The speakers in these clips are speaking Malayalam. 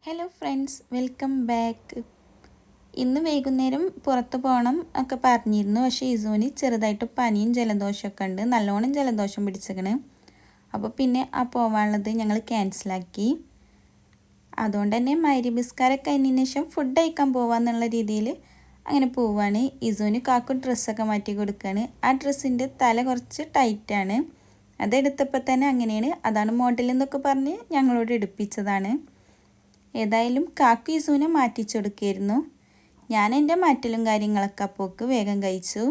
Hello friends, welcome back. ഇന്ന് വൈകുന്നേരം പുറത്ത് പോകണം ഒക്കെ പറഞ്ഞിരുന്നു. പക്ഷേ ഇസൂന് ചെറുതായിട്ട് പനിയും ജലദോഷമൊക്കെ ഉണ്ട്. നല്ലോണം ജലദോഷം പിടിച്ചിരിക്കണ്. അപ്പോൾ പിന്നെ ആ പോവാനുള്ളത് ഞങ്ങൾ ക്യാൻസലാക്കി. അതുകൊണ്ട് തന്നെ മഗ്‌രിബ് കഴിഞ്ഞതിന് ശേഷം ഫുഡ് കഴിക്കാൻ പോവാന്നുള്ള രീതിയിൽ അങ്ങനെ പോവാണ്. ഇസൂന് കാക്കു ഡ്രസ്സൊക്കെ മാറ്റി കൊടുക്കുകയാണ്. ആ ഡ്രസ്സിൻ്റെ തല കുറച്ച് ടൈറ്റാണ്. അതെടുത്തപ്പോൾ തന്നെ അങ്ങനെയാണ്, അതാണ് മോഡൽ എന്നൊക്കെ പറഞ്ഞ് ഞങ്ങളോട് എടുപ്പിച്ചതാണ്. ഏതായാലും കാക്കു ഇസൂനെ മാറ്റിച്ചെടുക്കായിരുന്നു. ഞാൻ എൻ്റെ മാറ്റലും കാര്യങ്ങളൊക്കെ അപ്പോക്ക് വേഗം കഴിച്ചു.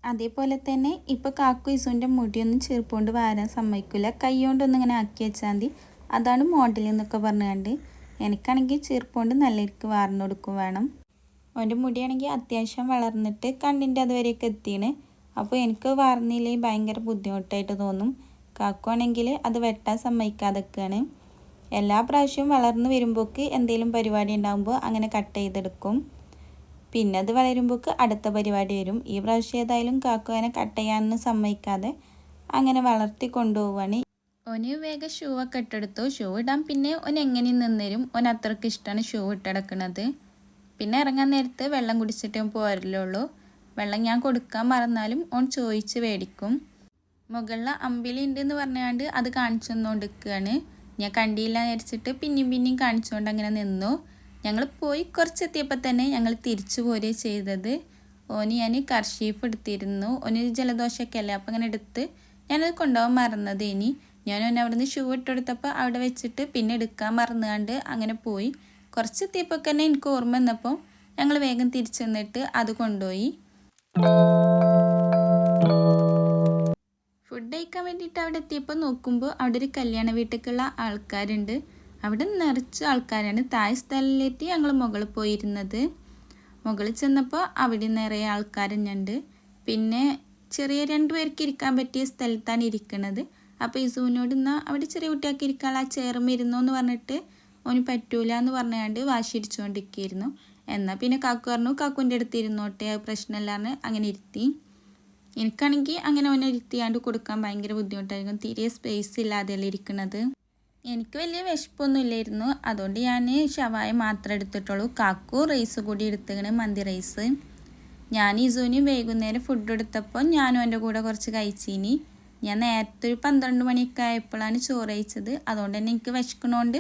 അതേപോലെ തന്നെ ഇപ്പോൾ കാക്കു ഇസൂൻ്റെ മുടിയൊന്നും ചീർപ്പുകൊണ്ട് വാരാൻ സമ്മതിക്കില്ല. കൈ കൊണ്ടൊന്നും ഇങ്ങനെ ആക്കി വെച്ചാൽ മതി, അതാണ് മോഡൽ എന്നൊക്കെ പറഞ്ഞുകൊണ്ട്. എനിക്കാണെങ്കിൽ ചീർപ്പുകൊണ്ട് നല്ലവർക്ക് വാർന്നു കൊടുക്കും വേണം. അവൻ്റെ മുടിയാണെങ്കിൽ അത്യാവശ്യം വളർന്നിട്ട് കണ്ണിൻ്റെ അതുവരെയൊക്കെ എത്തിയാണ്. അപ്പോൾ എനിക്ക് വാർന്നില്ലെങ്കിൽ ഭയങ്കര ബുദ്ധിമുട്ടായിട്ട് തോന്നും. കാക്കുവാണെങ്കിൽ അത് വെട്ടാൻ സമ്മതിക്കാതൊക്കെയാണ്. എല്ലാ പ്രാവശ്യവും വളർന്നു വരുമ്പോൾക്ക് എന്തെങ്കിലും പരിപാടി ഉണ്ടാകുമ്പോൾ അങ്ങനെ കട്ട് ചെയ്തെടുക്കും. പിന്നെ അത് വളരുമ്പോൾക്ക് അടുത്ത പരിപാടി വരും. ഈ പ്രാവശ്യം ഏതായാലും കാക്കു അങ്ങനെ കട്ട് ചെയ്യാനൊന്നും സമ്മതിക്കാതെ അങ്ങനെ വളർത്തി കൊണ്ടുപോവാണ്. ഓന് വേഗം ഷൂ ഒക്കെ ഇട്ടെടുത്തു. ഷൂ ഇടാൻ പിന്നെ ഓൻ എങ്ങനെയും നിന്നരും. ഓൻ അത്രയ്ക്ക് ഇഷ്ടമാണ് ഷൂ ഇട്ടെടുക്കുന്നത്. പിന്നെ ഇറങ്ങാൻ നേരത്ത് വെള്ളം കുടിച്ചിട്ടേ പോരലുള്ളൂ. വെള്ളം ഞാൻ കൊടുക്കാൻ മറന്നാലും ഓൻ ചോദിച്ച് മേടിക്കും. മുകളിൽ അമ്പിളി ഉണ്ടെന്ന് പറഞ്ഞാണ്ട് അത് കാണിച്ചു തന്നുകൊണ്ടിരിക്കുകയാണ്. ഞാൻ കണ്ടില്ല വിചാരിച്ചിട്ട് പിന്നെയും കാണിച്ചുകൊണ്ട് അങ്ങനെ നിന്നു. ഞങ്ങൾ പോയി കുറച്ചെത്തിയപ്പോൾ തന്നെ ഞങ്ങൾ തിരിച്ചു പോരുക ചെയ്തത്. ഓന് ഞാൻ കർഷീഫ് എടുത്തിരുന്നു. ഓന് ജലദോഷമൊക്കെ അല്ലേ, അപ്പം അങ്ങനെ എടുത്ത് ഞാനത് കൊണ്ടുപോകാൻ മറന്നത്. ഞാൻ അവിടെ നിന്ന് ഷൂ ഇട്ടെടുത്തപ്പോൾ അവിടെ വെച്ചിട്ട് പിന്നെ എടുക്കാൻ മറന്നുകൊണ്ട് അങ്ങനെ പോയി. കുറച്ചെത്തിയപ്പോൾ തന്നെ എനിക്ക് ഓർമ്മ വന്നപ്പോൾ ഞങ്ങൾ വേഗം തിരിച്ചു വന്നിട്ട് അത് കൊണ്ടുപോയി. ഫുഡ് കഴിക്കാൻ വേണ്ടിയിട്ട് അവിടെ എത്തിയപ്പോൾ നോക്കുമ്പോൾ അവിടെ ഒരു കല്യാണ വീട്ടിലേക്കുള്ള ആൾക്കാരുണ്ട്. അവിടെ നിറച്ച് ആൾക്കാരാണ്. താഴെ സ്ഥലത്തിലെത്തി ഞങ്ങൾ മുകളിൽ പോയിരുന്നത്. മുകളിൽ ചെന്നപ്പോൾ അവിടെ നിറയെ ആൾക്കാരുണ്ട്. പിന്നെ ചെറിയ 2 പേർക്ക് ഇരിക്കാൻ പറ്റിയ സ്ഥലത്താണ് ഇരിക്കുന്നത്. അപ്പോൾ ഇസൂനോട് എന്നാൽ അവിടെ ചെറിയ കുട്ടികൾക്ക് ഇരിക്കാനുള്ള ആ ചെയറും ഇരുന്നോ എന്ന് പറഞ്ഞിട്ട് ഓന് പറ്റൂല എന്ന് പറഞ്ഞാണ്ട് വാശി ഇടിച്ചുകൊണ്ടിരിക്കുകയായിരുന്നു. എന്നാൽ പിന്നെ കാക്കു പറഞ്ഞു കാക്കുവിൻ്റെ അടുത്ത് ഇരുന്നോട്ടെ, പ്രശ്നമില്ലാന്ന് അങ്ങനെ ഇരുത്തി. എനിക്കാണെങ്കിൽ അങ്ങനെ അവനെ ഇരുത്തിയാണ്ട് കൊടുക്കാൻ ഭയങ്കര ബുദ്ധിമുട്ടായിരിക്കും. തീരെ സ്പേസ് ഇല്ലാതെയല്ലേ ഇരിക്കുന്നത്. എനിക്ക് വലിയ വിശപ്പൊന്നും ഇല്ലായിരുന്നു. അതുകൊണ്ട് ഞാൻ ഷവായ മാത്രമേ എടുത്തിട്ടുള്ളൂ. കാക്കു റൈസ് കൂടി എടുത്തിങ്ങനെ, മന്തി റൈസ്. ഞാൻ ഇസൂന് വൈകുന്നേരം ഫുഡ് എടുത്തപ്പോൾ ഞാനും എൻ്റെ കൂടെ കുറച്ച് കഴിച്ചിനി. ഞാൻ നേരത്തെ ഒരു 12 മണിയൊക്കെ ആയപ്പോഴാണ് ചോറ് കഴിച്ചത്. അതുകൊണ്ട് തന്നെ എനിക്ക് വിശക്കണോണ്ട്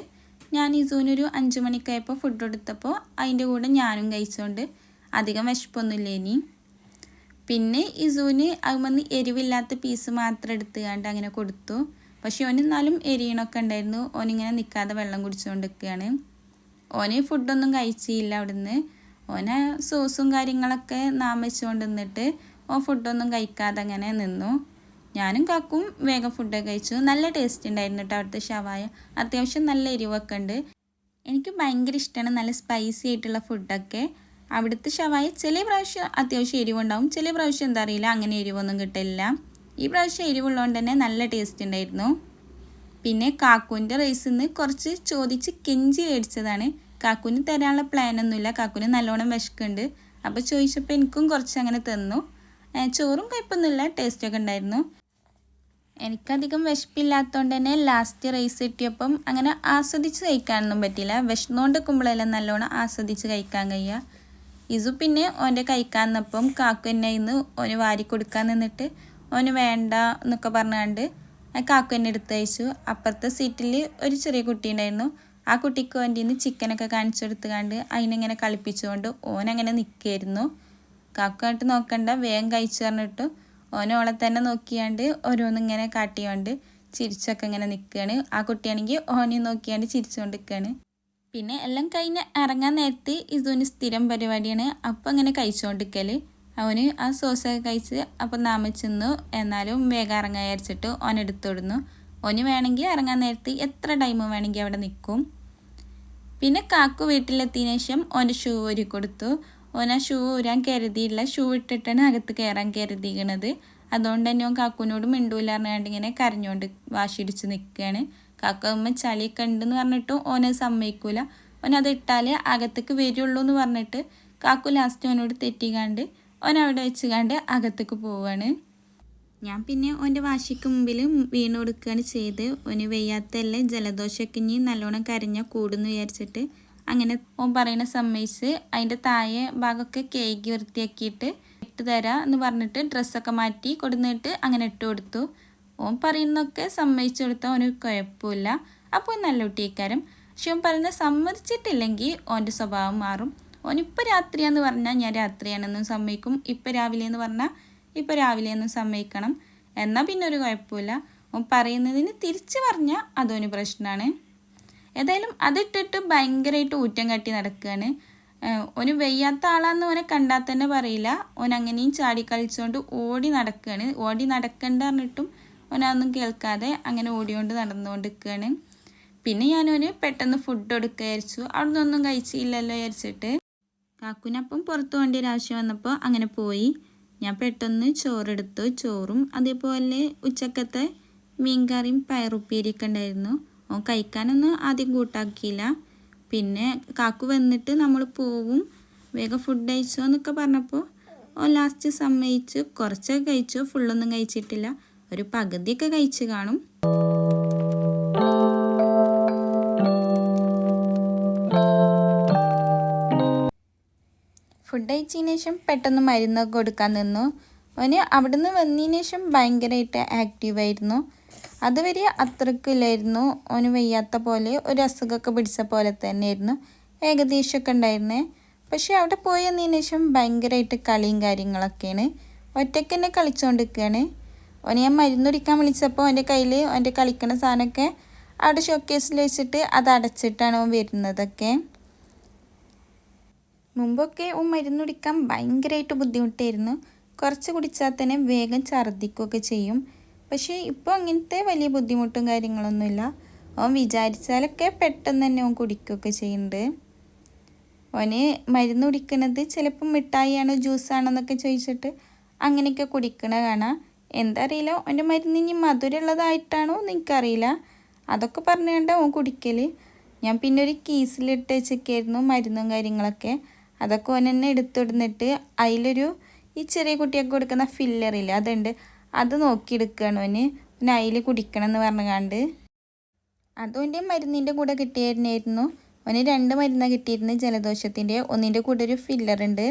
ഞാൻ ഇസൂനൊരു 5 മണിക്കായപ്പോൾ ഫുഡ് എടുത്തപ്പോൾ അതിൻ്റെ കൂടെ ഞാനും കഴിച്ചുകൊണ്ട് അധികം വിശപ്പൊന്നുമില്ല. പിന്നെ ഇസൂന് അതുമെന്ന് എരിവില്ലാത്ത പീസ് മാത്രം എടുത്തുകൊണ്ട് അങ്ങനെ കൊടുത്തു. പക്ഷെ ഓന് എന്നാലും എരിയണമൊക്കെ ഉണ്ടായിരുന്നു. ഓനിങ്ങനെ നിൽക്കാതെ വെള്ളം കുടിച്ചുകൊണ്ടിരിക്കുകയാണ്. ഓന് ഫുഡൊന്നും കഴിച്ചില്ല അവിടുന്ന്. ഓന് സോസും കാര്യങ്ങളൊക്കെ വെച്ചുകൊണ്ട് നിന്നിട്ട് ഓൻ ഫുഡൊന്നും കഴിക്കാതെ അങ്ങനെ നിന്നു. ഞാനും കാക്കും വേഗം ഫുഡൊക്കെ കഴിച്ചു. നല്ല ടേസ്റ്റ് ഉണ്ടായിരുന്നു കേട്ടോ അവിടുത്തെ ഷവായ. അത്യാവശ്യം നല്ല എരിവൊക്കെ ഉണ്ട്. എനിക്ക് ഭയങ്കര ഇഷ്ടമാണ് നല്ല സ്പൈസി ആയിട്ടുള്ള ഫുഡൊക്കെ. അവിടുത്തെ ഷവായ ചില പ്രാവശ്യം അത്യാവശ്യം എരിവുണ്ടാവും, ചില പ്രാവശ്യം എന്താ അറിയില്ല അങ്ങനെ എരിവൊന്നും കിട്ടില്ല. ഈ പ്രാവശ്യം എരിവുള്ളതുകൊണ്ട് തന്നെ നല്ല ടേസ്റ്റ് ഉണ്ടായിരുന്നു. പിന്നെ കാക്കുവിൻ്റെ റൈസിൽ നിന്ന് കുറച്ച് ചോദിച്ച് കെഞ്ചി മേടിച്ചതാണ്. കാക്കുവിന് തരാനുള്ള പ്ലാനൊന്നുമില്ല. കാക്കുവിന് നല്ലോണം വിശക്കുന്നുണ്ട്. അപ്പോൾ ചോദിച്ചപ്പോൾ എനിക്കും കുറച്ച് അങ്ങനെ തന്നു. ചോറും കുഴപ്പമൊന്നുമില്ല, ടേസ്റ്റൊക്കെ ഉണ്ടായിരുന്നു. എനിക്കധികം വിശപ്പില്ലാത്തതുകൊണ്ട് തന്നെ ലാസ്റ്റ് റൈസ് കിട്ടിയപ്പം അങ്ങനെ ആസ്വദിച്ച് കഴിക്കാനൊന്നും പറ്റില്ല. വിശന്നുകൊണ്ട് നിൽക്കുമ്പോഴെല്ലാം നല്ലോണം ആസ്വദിച്ച് കഴിക്കാൻ കഴിയുക. ഇസു പിന്നെ ഓൻ്റെ കഴിക്കാൻ നിന്നപ്പം കാക്കു എന്നെ ഇന്ന് ഓന് വാരി കൊടുക്കാൻ നിന്നിട്ട് ഓന് വേണ്ട എന്നൊക്കെ പറഞ്ഞുകൊണ്ട് കാക്കു എന്നെ എടുത്ത് കഴിച്ചു. അപ്പുറത്തെ സീറ്റിൽ ഒരു ചെറിയ കുട്ടി ഉണ്ടായിരുന്നു. ആ കുട്ടിക്ക് ഓൻ്റെ ഇന്ന് ചിക്കനൊക്കെ കാണിച്ചു കൊടുത്തുകൊണ്ട് അതിനെങ്ങനെ കളിപ്പിച്ചുകൊണ്ട് ഓനങ്ങനെ നിൽക്കുകയായിരുന്നു. കാക്കു ആയിട്ട് നോക്കണ്ട വേഗം കഴിച്ചു പറഞ്ഞിട്ട് ഓനോളെ തന്നെ നോക്കിയാണ്ട് ഓരോന്നിങ്ങനെ കാട്ടിയോണ്ട് ചിരിച്ചൊക്കെ ഇങ്ങനെ നിൽക്കുകയാണ്. ആ കുട്ടിയാണെങ്കിൽ ഓനെ നോക്കിയാണ്ട് ചിരിച്ചുകൊണ്ട് നിൽക്കുകയാണ്. പിന്നെ എല്ലാം കഴിഞ്ഞ് ഇറങ്ങാൻ നേരത്ത് ഇസൂന് സ്ഥിരം പരിപാടിയാണ് അപ്പം അങ്ങനെ കഴിച്ചുകൊണ്ടിരിക്കൽ. അവന് ആ സോസൊക്കെ കഴിച്ച് അപ്പം നാമിച്ചെന്നു. എന്നാലും വേഗം ഇറങ്ങാൻ വിചാരിച്ചിട്ട് ഓനെടുത്തിടുന്നു. ഓന് വേണമെങ്കിൽ ഇറങ്ങാൻ നേരത്ത് എത്ര ടൈം വേണമെങ്കിൽ അവിടെ നിൽക്കും. പിന്നെ കാക്കു വീട്ടിലെത്തിയതിനു ശേഷം ഓൻ്റെ ഷൂ ഊരി കൊടുത്തു. ഓൻ ആ ഷൂ ഊരാൻ കരുതിയില്ല. ഷൂ ഇട്ടിട്ടാണ് അകത്ത് കയറാൻ കരുതിയിരിക്കണത്. അതുകൊണ്ട് തന്നെ ഓൻ കാക്കുവിനോട് മിണ്ടൂല പറഞ്ഞാണ്ട് ഇങ്ങനെ കരഞ്ഞുകൊണ്ട് വാശിടിച്ച് നിൽക്കുകയാണ്. കാക്കമ്മ ചളിയൊക്കെ ഉണ്ടെന്ന് പറഞ്ഞിട്ടും ഓനെ സമ്മതിക്കൂല. ഓനത് ഇട്ടാൽ അകത്തേക്ക് വരുള്ളൂ എന്ന് പറഞ്ഞിട്ട് കാക്കു ലാസ്റ്റ് ഓനോട് തെറ്റിക്കാണ്ട് ഓൻ അവിടെ വെച്ചുകാണ്ട് അകത്തേക്ക് പോവുകയാണ്. ഞാൻ പിന്നെ ഓൻ്റെ വാശിക്ക് മുമ്പിൽ വീണ് കൊടുക്കുകയാണ് ചെയ്ത്. ഓന് വയ്യാത്തല്ലേ, ജലദോഷമൊക്കെ ഇനി നല്ലോണം കരഞ്ഞാൽ കൂടുന്നു വിചാരിച്ചിട്ട് അങ്ങനെ ഓൻ പറയുന്ന സമ്മതിച്ച് അതിൻ്റെ താഴെ ഭാഗമൊക്കെ കേക്ക് വൃത്തിയാക്കിയിട്ട് ഇട്ട് തരാം എന്ന് പറഞ്ഞിട്ട് ഡ്രസ്സൊക്കെ മാറ്റി കൊടുന്നിട്ട് അങ്ങനെ ഇട്ട് കൊടുത്തു. ഓൻ പറയുന്നതൊക്കെ സമ്മതിച്ചു കൊടുത്താൽ ഓന് കുഴപ്പമില്ല. അപ്പോൾ നല്ല കുട്ടിക്കാരം. പക്ഷെ ഓൻ പറയുന്നത് സമ്മതിച്ചിട്ടില്ലെങ്കിൽ ഓൻ്റെ സ്വഭാവം മാറും. ഓനിപ്പോൾ രാത്രിയാന്ന് പറഞ്ഞാൽ ഞാൻ രാത്രിയാണെന്നും സമ്മതിക്കും, ഇപ്പോൾ രാവിലെ എന്ന് പറഞ്ഞാൽ ഇപ്പോൾ രാവിലെ ഒന്നും സമ്മതിക്കണം. എന്നാൽ പിന്നെ ഒരു കുഴപ്പമില്ല. ഓൻ പറയുന്നതിന് തിരിച്ച് പറഞ്ഞാൽ അതൊരു പ്രശ്നമാണ്. ഏതായാലും അതിട്ടിട്ട് ഭയങ്കരമായിട്ട് ഊറ്റം കട്ടി നടക്കുകയാണ്. ഓന് വയ്യാത്ത ആളാന്ന് ഓനെ കണ്ടാൽ തന്നെ പറയില്ല. ഓൻ അങ്ങനെയും ചാടി കളിച്ചുകൊണ്ട് ഓടി നടക്കുകയാണ്. ഓടി നടക്കണ്ട പറഞ്ഞിട്ടും ഓനതൊന്നും കേൾക്കാതെ അങ്ങനെ ഓടിക്കൊണ്ട് നടന്നുകൊണ്ട് നിൽക്കുകയാണ്. പിന്നെ ഞാനോന് പെട്ടെന്ന് ഫുഡ് കൊടുക്കുക വിചാരിച്ചു. അവിടെ നിന്നൊന്നും കഴിച്ചില്ലല്ലോ വിചാരിച്ചിട്ട് കാക്കുനപ്പം പുറത്തു പോകേണ്ട ഒരു ആവശ്യം വന്നപ്പോൾ അങ്ങനെ പോയി. ഞാൻ പെട്ടെന്ന് ചോറെടുത്തു. ചോറും അതേപോലെ ഉച്ചക്കത്തെ മീൻകറിയും പയറുപ്പേരിയൊക്കെ ഉണ്ടായിരുന്നു. ഓൻ കഴിക്കാനൊന്നും ആദ്യം കൂട്ടാക്കിയില്ല. പിന്നെ കാക്കു വന്നിട്ട് നമ്മൾ പോവും, വേഗം ഫുഡ് കഴിച്ചോ എന്നൊക്കെ പറഞ്ഞപ്പോൾ ഓൻ ലാസ്റ്റ് സമ്മതിച്ചു. കുറച്ചൊക്കെ കഴിച്ചു, ഫുള്ളൊന്നും കഴിച്ചിട്ടില്ല, ഒരു പകുതിയൊക്കെ കഴിച്ച് കാണും. ഫുഡ് കഴിച്ചതിന് ശേഷം പെട്ടെന്ന് മരുന്നൊക്കെ കൊടുക്കാൻ നിന്നു. അവന് അവിടുന്ന് വന്നതിന് ശേഷം ഭയങ്കരമായിട്ട് ആക്റ്റീവായിരുന്നു. അതുവരെ അത്രക്കില്ലായിരുന്നു. അവന് വയ്യാത്ത പോലെ ഒരു അസുഖമൊക്കെ പിടിച്ച പോലെ തന്നെയായിരുന്നു ഏകദേശമൊക്കെ ഉണ്ടായിരുന്നേ. പക്ഷെ അവിടെ പോയി വന്നതിന് ശേഷം ഭയങ്കരമായിട്ട് കളിയും കാര്യങ്ങളൊക്കെയാണ്. ഒറ്റയ്ക്ക് തന്നെ കളിച്ചുകൊണ്ടിരിക്കുകയാണ്. അവന് ഞാൻ മരുന്ന് കുടിക്കാൻ വിളിച്ചപ്പോൾ അവൻ്റെ കയ്യിൽ അവൻ്റെ കളിക്കണ സാധനമൊക്കെ അവിടെ ഷോക്കേസിൽ വെച്ചിട്ട് അത് അടച്ചിട്ടാണ് അവൻ വരുന്നതൊക്കെ. മുമ്പൊക്കെ മരുന്ന് കുടിക്കാൻ ഭയങ്കരമായിട്ട് ബുദ്ധിമുട്ടായിരുന്നു. കുറച്ച് കുടിച്ചാൽ തന്നെ വേഗം ഛർദ്ദിക്കുകയൊക്കെ ചെയ്യും. പക്ഷേ ഇപ്പോൾ അങ്ങനത്തെ വലിയ ബുദ്ധിമുട്ടും കാര്യങ്ങളൊന്നുമില്ല. അവൻ വിചാരിച്ചാലൊക്കെ പെട്ടെന്ന് തന്നെ അവൻ കുടിക്കുകയൊക്കെ ചെയ്യുന്നുണ്ട്. അവന് മരുന്ന് കുടിക്കണത് ചിലപ്പം മിഠായിയാണോ ജ്യൂസാണോ എന്നൊക്കെ ചോദിച്ചിട്ട് അങ്ങനെയൊക്കെ കുടിക്കണ കാണാം. എന്താ അറിയില്ല, അവൻ്റെ മരുന്ന് ഇനി മധുരമുള്ളതായിട്ടാണോ എന്ന് എനിക്കറിയില്ല. അതൊക്കെ പറഞ്ഞുകൊണ്ട് അവൻ കുടിക്കൽ. ഞാൻ പിന്നെ ഒരു കീസിലിട്ട് വെച്ചൊക്കെയായിരുന്നു മരുന്നും കാര്യങ്ങളൊക്കെ. അതൊക്കെ ഓൻ തന്നെ എടുത്തിടുന്നിട്ട് അതിലൊരു ഈ ചെറിയ കുട്ടിയൊക്കെ കൊടുക്കുന്ന ഫില്ലറില്ല, അതുണ്ട്, അത് നോക്കിയെടുക്കുകയാണ് ഓന്. പിന്നെ അതിൽ കുടിക്കണം എന്ന് പറഞ്ഞുകൊണ്ട് അതോൻ്റെ മരുന്നിൻ്റെ കൂടെ കിട്ടിയായിരുന്നു. ഓന് 2 മരുന്നാണ് കിട്ടിയിരുന്നത് ജലദോഷത്തിൻ്റെ. ഒന്നിൻ്റെ കൂടെ ഒരു ഫില്ലറുണ്ട്.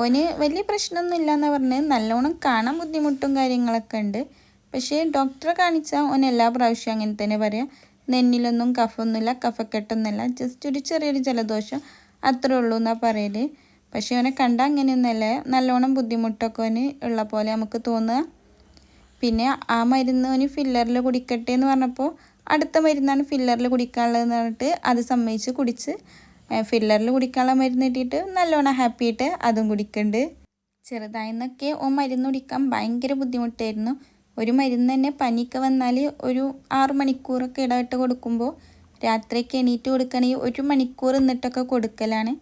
ഓന് വലിയ പ്രശ്നമൊന്നുമില്ല എന്നാണ് പറഞ്ഞത്. നല്ലോണം കാണാൻ ബുദ്ധിമുട്ടും കാര്യങ്ങളൊക്കെ ഉണ്ട്. പക്ഷേ ഡോക്ടറെ കാണിച്ചാൽ ഓൻ എല്ലാ പ്രാവശ്യവും അങ്ങനെ തന്നെ പറയാം, നെന്നിലൊന്നും കഫമൊന്നുമില്ല, കഫക്കെട്ടൊന്നുമില്ല, ജസ്റ്റ് ഒരു ചെറിയൊരു ജലദോഷം അത്രേ ഉള്ളൂ എന്നാണ് പറയൽ. പക്ഷേ അവനെ കണ്ടാൽ അങ്ങനെയൊന്നുമല്ല, നല്ലോണം ബുദ്ധിമുട്ടൊക്കെ അവന് ഉള്ള പോലെ നമുക്ക് തോന്നുക. പിന്നെ ആ മരുന്ന് അവന് ഫില്ലറിൽ കുടിക്കട്ടെ എന്ന് പറഞ്ഞപ്പോൾ അടുത്ത മരുന്നാണ് ഫില്ലറിൽ കുടിക്കാനുള്ളതെന്ന് പറഞ്ഞിട്ട് അത് സമ്മതിച്ച് കുടിച്ച് ഫില്ലറിൽ കുടിക്കാനുള്ള മരുന്ന് കിട്ടിയിട്ട് നല്ലോണം ഹാപ്പി ആയിട്ട് അതും കുടിക്കുന്നുണ്ട്. ചെറുതായെന്നൊക്കെ മരുന്ന് കുടിക്കാൻ ഭയങ്കര ബുദ്ധിമുട്ടായിരുന്നു. ഒരു മരുന്ന് തന്നെ പനിയൊക്കെ വന്നാൽ ഒരു 6 മണിക്കൂറൊക്കെ ഇടവിട്ട് കൊടുക്കുമ്പോൾ രാത്രിയൊക്കെ എണീറ്റ് കൊടുക്കണമെങ്കിൽ 1 മണിക്കൂർ നിന്നിട്ടൊക്കെ കൊടുക്കലാണ്.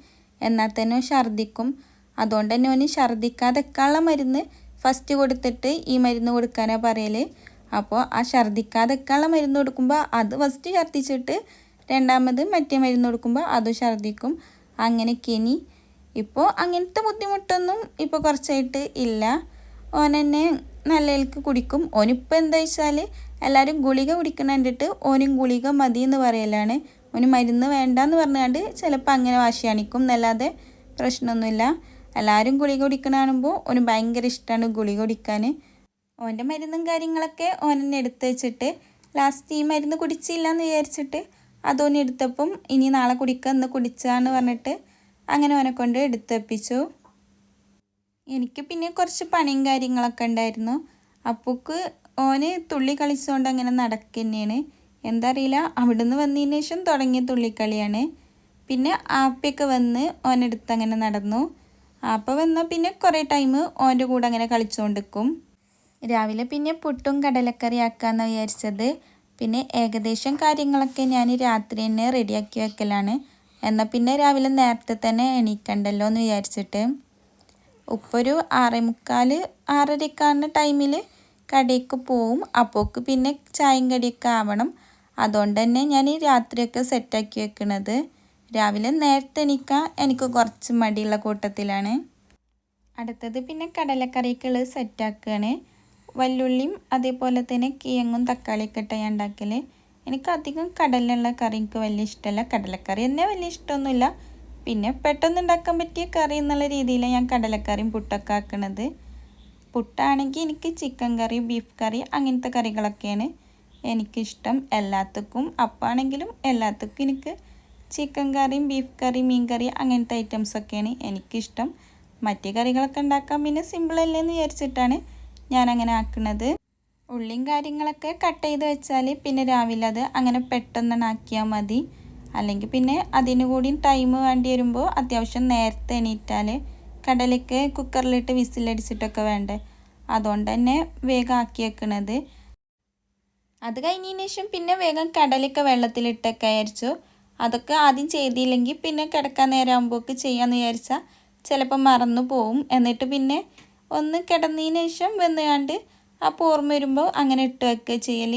എന്നാൽ തന്നെ ഛർദ്ദിക്കും. അതുകൊണ്ട് തന്നെ ഓന് ഛർദ്ദിക്കാതെക്കാനുള്ള മരുന്ന് ഫസ്റ്റ് കൊടുത്തിട്ട് ഈ മരുന്ന് കൊടുക്കാനാണ് പറയൽ. അപ്പോൾ ആ ഛർദ്ദിക്കാതെക്കാനുള്ള മരുന്ന് കൊടുക്കുമ്പോൾ അത് ഫസ്റ്റ് ഛർദ്ദിച്ചിട്ട് രണ്ടാമത് മറ്റേ മരുന്ന് കൊടുക്കുമ്പോൾ അതും ഛർദ്ദിക്കും. അങ്ങനെയൊക്കെ ഇനി ഇപ്പോൾ അങ്ങനത്തെ ബുദ്ധിമുട്ടൊന്നും ഇപ്പോൾ കുറച്ചായിട്ട് ഇല്ല. ഓൻ തന്നെ നല്ലതിലേക്ക് കുടിക്കും. ഓനിപ്പോൾ എന്താ വെച്ചാൽ എല്ലാവരും ഗുളിക കുടിക്കണ കണ്ടിട്ട് ഓനും ഗുളിക മതി എന്ന് പറയലാണ്. ഓന് മരുന്ന് വേണ്ടെന്ന് പറഞ്ഞുകൊണ്ട് ചിലപ്പോൾ അങ്ങനെ വാശി കാണിക്കും എന്നല്ലാതെ പ്രശ്നമൊന്നുമില്ല. എല്ലാവരും ഗുളിക കുടിക്കണ കാണുമ്പോൾ ഓന് ഭയങ്കര ഇഷ്ടമാണ് ഗുളിക കുടിക്കാൻ. ഓൻ്റെ മരുന്നും കാര്യങ്ങളൊക്കെ ഓൻ തന്നെ എടുത്ത് വെച്ചിട്ട് ലാസ്റ്റ് ഈ മരുന്ന് കുടിച്ചില്ല എന്ന് വിചാരിച്ചിട്ട് അതോന് എടുത്തപ്പം ഇനി നാളെ കുടിക്കുക, ഇന്ന് കുടിച്ചാന്ന് പറഞ്ഞിട്ട് അങ്ങനെ ഓനെ കൊണ്ട് എടുത്ത് വെപ്പിച്ചു. എനിക്ക് പിന്നെ കുറച്ച് പണിയും കാര്യങ്ങളൊക്കെ ഉണ്ടായിരുന്നു. അപ്പോക്ക് ഓന് തുള്ളി കളിച്ചുകൊണ്ട് അങ്ങനെ നടക്കുന്നതാണ്. എന്താ അറിയില്ല, അവിടുന്ന് വന്നതിന് ശേഷം തുടങ്ങിയ തുള്ളിക്കളിയാണ്. പിന്നെ ആപ്പയൊക്കെ വന്ന് ഓനെടുത്ത് അങ്ങനെ നടന്നു. ആപ്പ വന്നാൽ പിന്നെ കുറേ ടൈം ഓൻ്റെ കൂടെ അങ്ങനെ കളിച്ചുകൊണ്ടിരിക്കും. രാവിലെ പിന്നെ പുട്ടും കടലക്കറി ആക്കാമെന്ന് വിചാരിച്ചത്. പിന്നെ ഏകദേശം കാര്യങ്ങളൊക്കെ ഞാൻ രാത്രി തന്നെ റെഡിയാക്കി വെക്കലാണ്. എന്നാൽ പിന്നെ രാവിലെ നേരത്തെ തന്നെ എണീക്കണ്ടല്ലോ എന്ന് വിചാരിച്ചിട്ട് ഉപ്പൊരു 6:45 6:30 ടൈമിൽ കടയ്ക്ക് പോവും. അപ്പോൾക്ക് പിന്നെ ചായയും കടിയൊക്കെ ആവണം. അതുകൊണ്ട് തന്നെ ഞാൻ രാത്രിയൊക്കെ സെറ്റാക്കി വെക്കുന്നത്. രാവിലെ നേരത്തെ എണീക്കാൻ എനിക്ക് കുറച്ച് മടിയുള്ള കൂട്ടത്തിലാണ്. അടുത്തത് പിന്നെ കടലക്കറിക്കുള്ളത് സെറ്റാക്കുകയാണ്. വല്ലുള്ളിയും അതേപോലെ തന്നെ കിഴങ്ങും തക്കാളിയൊക്കെ ഇട്ട് ഞാൻ ഉണ്ടാക്കൽ. എനിക്ക് അധികം കടലിലുള്ള കറി എനിക്ക് വലിയ ഇഷ്ടമല്ല. കടലക്കറി തന്നെ വലിയ ഇഷ്ടമൊന്നുമില്ല. പിന്നെ പെട്ടെന്ന് ഉണ്ടാക്കാൻ പറ്റിയ കറി എന്നുള്ള രീതിയിലാണ് ഞാൻ കടലക്കറിയും പുട്ടൊക്കെ ആക്കുന്നത്. പുട്ടാണെങ്കിൽ എനിക്ക് ചിക്കൻ കറി, ബീഫ് കറി അങ്ങനത്തെ കറികളൊക്കെയാണ് എനിക്കിഷ്ടം എല്ലാത്തക്കും. അപ്പാണെങ്കിലും എല്ലാത്തക്കും എനിക്ക് ചിക്കൻ കറിയും ബീഫ് കറി, മീൻ കറി അങ്ങനത്തെ ഐറ്റംസൊക്കെയാണ് എനിക്കിഷ്ടം. മറ്റു കറികളൊക്കെ ഉണ്ടാക്കാൻ പിന്നെ സിമ്പിളല്ലേ എന്ന് വിചാരിച്ചിട്ടാണ് ഞാനങ്ങനെ ആക്കുന്നത്. ഉള്ളിയും കാര്യങ്ങളൊക്കെ കട്ട് ചെയ്ത് വെച്ചാൽ പിന്നെ രാവിലെ അത് അങ്ങനെ പെട്ടെന്ന് ആക്കിയാൽ മതി. അല്ലെങ്കിൽ പിന്നെ അതിന് കൂടി ടൈം വേണ്ടി വരുമ്പോൾ അത്യാവശ്യം നേരത്തെ എണീറ്റാൽ കടലയ്ക്ക് കുക്കറിലിട്ട് വിസിലടിച്ചിട്ടൊക്കെ വേണ്ടേ, അതുകൊണ്ട് തന്നെ വേഗം ആക്കി വെക്കണത്. അത് കഴിഞ്ഞതിന് ശേഷം പിന്നെ വേഗം കടലൊക്കെ വെള്ളത്തിലിട്ടൊക്കെ വിചാരിച്ചു. അതൊക്കെ ആദ്യം ചെയ്തില്ലെങ്കിൽ പിന്നെ കിടക്കാൻ നേരമാകുമ്പോഴേക്ക് ചെയ്യാമെന്ന് വിചാരിച്ചാൽ ചിലപ്പോൾ മറന്നു പോവും. എന്നിട്ട് പിന്നെ ഒന്ന് കിടന്നതിന് ശേഷം വെന്നുകാണ്ട് അപ്പോൾ ഓർമ്മ വരുമ്പോൾ അങ്ങനെ ഇട്ട് വെക്കുക ചെയ്യൽ.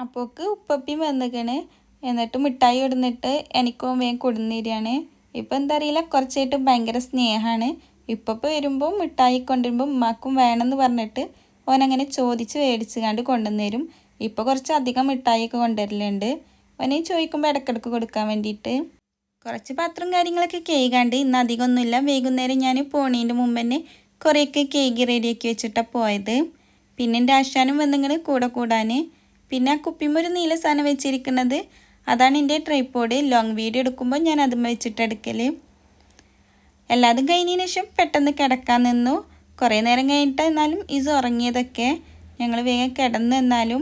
അപ്പോൾക്ക് ഉപ്പപ്പിയും വന്നിക്കണ്. എന്നിട്ട് മിഠായി ഇടുന്നിട്ട് എനിക്കും വേഗം കൊടുന്നിരിക്കുകയാണ്. ഇപ്പം എന്താ അറിയില്ല, കുറച്ചായിട്ട് ഭയങ്കര സ്നേഹമാണ്. ഇപ്പം വരുമ്പോൾ മിഠായി കൊണ്ടുവരുമ്പോൾ ഉമ്മാക്കും വേണമെന്ന് പറഞ്ഞിട്ട് ഓനങ്ങനെ ചോദിച്ച് മേടിച്ച് കണ്ട് കൊണ്ടുവന്ന് തരും. ഇപ്പോൾ കുറച്ച് അധികം മിഠായിയൊക്കെ കൊണ്ടുവരലുണ്ട് ഓനെ ചോദിക്കുമ്പോൾ ഇടയ്ക്കിടയ്ക്ക് കൊടുക്കാൻ വേണ്ടിയിട്ട്. കുറച്ച് പാത്രം കാര്യങ്ങളൊക്കെ കേൾക്കാണ്ട് ഇന്ന് അധികമൊന്നുമില്ല. വൈകുന്നേരം ഞാൻ പോണീൻ്റെ മുമ്പ് തന്നെ കുറേയൊക്കെ കേക്ക് റെഡിയാക്കി വെച്ചിട്ടാണ് പോയത്. പിന്നെ എൻ്റെ ആശാനും വന്നിങ്ങനെ കൂടെ കൂടാൻ. പിന്നെ ആ കുപ്പിയും ഒരു നീല സാധനം വെച്ചിരിക്കുന്നത് അതാണ് എൻ്റെ ട്രൈപോഡ്. ലോങ് വീഡിയോ എടുക്കുമ്പോൾ ഞാൻ അതും വെച്ചിട്ട് എടുക്കൽ. എല്ലാതും കഴിഞ്ഞതിന് ശേഷം പെട്ടെന്ന് കിടക്കാൻ നിന്നു. കുറേ നേരം കഴിഞ്ഞിട്ട് എന്നാലും ഇത് ഉറങ്ങിയതൊക്കെ ഞങ്ങൾ വേഗം കിടന്നു. എന്നാലും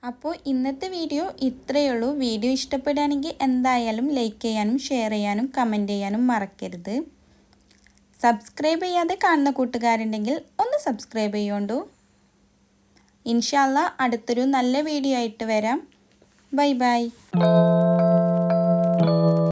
അപ്പോൾ ഇന്നത്തെ വീഡിയോ ഇത്രയേ ഉള്ളൂ. വീഡിയോ ഇഷ്ടപ്പെടുകയാണെങ്കിൽ എന്തായാലും ലൈക്ക് ചെയ്യാനും ഷെയർ ചെയ്യാനും കമൻറ്റ് ചെയ്യാനും മറക്കരുത്. സബ്സ്ക്രൈബ് ചെയ്യാതെ കാണുന്ന കൂട്ടുകാരുണ്ടെങ്കിൽ ഒന്ന് സബ്സ്ക്രൈബ് ചെയ്യുകൊണ്ടു. ഇൻഷാ അല്ലാഹ് അടുത്തൊരു നല്ല വീഡിയോ ആയിട്ട് വരാം. Bye bye.